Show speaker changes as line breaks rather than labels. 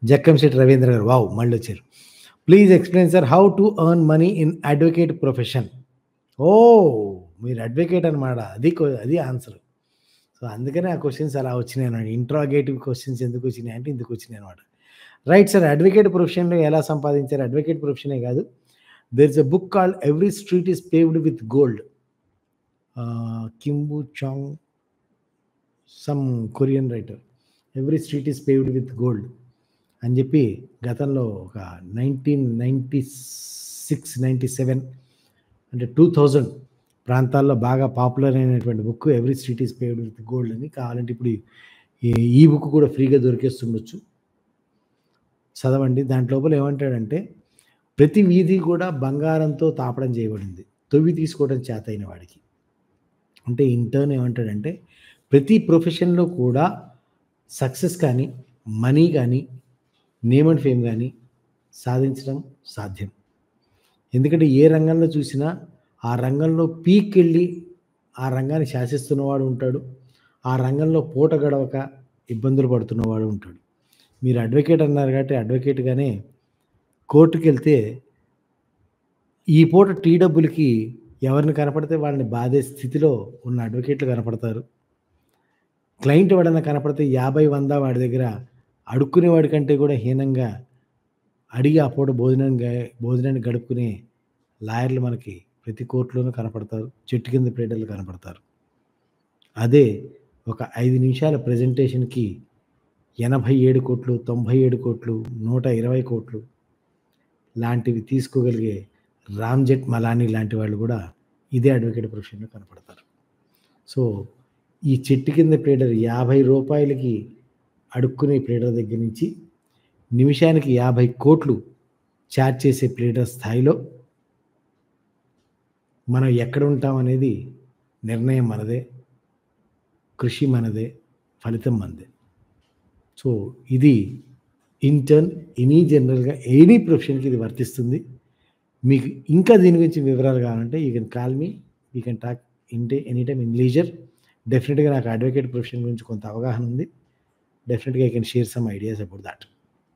Jakkamsetti Ravindra garu. Wow! మళ్ళొచ్చారు. Please explain sir how to earn money in advocate profession. Oh! మీరు advocate అనమాట. అది answer. So, అందుకనే ఆ క్వెషన్స్ అలా వచ్చినాయన్నమాట. ఇంట్రాగేటివ్ క్వెషన్స్ ఎందుకొచ్చినాయి అంటే ఇందుకొచ్చినాయన్నమాట. Right sir. అడ్వకేట్ ప్రొఫెషన్‌లో ఎలా సంపాదించారు? అడ్వకేట్ ప్రొఫెషనే కాదు. There is a book called 'every street is paved with gold'. Kimbu Chang some Korean writer. 'Every street is paved with gold' అని చెప్పి గతంలో ఒక 1996, 97 అంటే 2000 ప్రాంతాల్లో బాగా పాపులర్ అయినటువంటి book 'every street is paved with gold' అని. కావాలంటే ఇప్పుడు ఈ బుక్ కూడా ఫ్రీగా దొరికేస్తుండొచ్చు. చదవండి. దాంట్లోపల ఏమంటాడంటే ప్రతి వీధి కూడా బంగారంతో తాపడం చేయబడింది. తొవ్వి తీసుకోవడం చేతైన వాడికి. అంటే ఇన్ టర్న్ ఏమంటాడంటే ప్రతి ప్రొఫెషన్‌లో కూడా సక్సెస్ కానీ, మనీ గానీ, నేమ్ అండ్ ఫేమ్ గానీ సాధించడం సాధ్యం. ఎందుకంటే ఏ రంగంలో చూసినా ఆ రంగంలో పీక్‌కెళ్ళి ఆ రంగాన్ని శాసిస్తున్నవాడు ఉంటాడు. ఆ రంగంలో పూట గడవక ఇబ్బందులు పడుతున్నవాడు ఉంటాడు. మీరు అడ్వకేట్ అన్నారు కాబట్టి అడ్వకేట్‌గానే కోర్టుకెళ్తే ఈ పూట టీ డబ్బులకి ఎవరిని కనపడితే వాళ్ళని బాధే స్థితిలో ఉన్న అడ్వకేట్లు కనపడతారు. క్లయింట్ ఎవడన్నా కనపడితే 50, 100 వాడి దగ్గర అడుక్కునేవాడి కంటే కూడా హీనంగా అడిగి ఆ పూట భోజనాన్ని గడుపుకునే లాయర్లు మనకి ప్రతి కోర్ట్‌లోనూ కనపడతారు. చెట్టు కింద ప్లేడర్లు కనపడతారు. అదే ఒక 5 నిమిషాల ప్రెజెంటేషన్‌కి 87,00,00,000, 97,00,00,000, 120,00,00,000 లాంటివి తీసుకోగలిగే రామ్‌జెట్ మలానీ లాంటి వాళ్ళు కూడా ఇదే అడ్వకేట్ ప్రొఫెషన్‌లో కనపడతారు. సో, ఈ చెట్టు కింద ప్లేడర్ రూ. 50కి అడుక్కునే ప్లేడర్ దగ్గర నుంచి నిమిషానికి 50,00,00,000 చార్జ్ చేసే ప్లేడర్ స్థాయిలో మనం ఎక్కడ ఉంటామనేది నిర్ణయం మనదే. కృషి మనదే. ఫలితం మనదే. సో, ఇది ఇన్ టర్న్ జనరల్‌గా ఎనీ ప్రొఫెషన్‌కి ఇది వర్తిస్తుంది. మీకు ఇంకా దీని గురించి వివరాలు కావాలంటే you can call me. We can talk any time in leisure. డెఫినిట్‌గా నాకు అడ్వకేట్ ప్రొఫెషన్ గురించి కొంత అవగాహన ఉంది. డెఫినిట్‌గా I can share some ideas about that.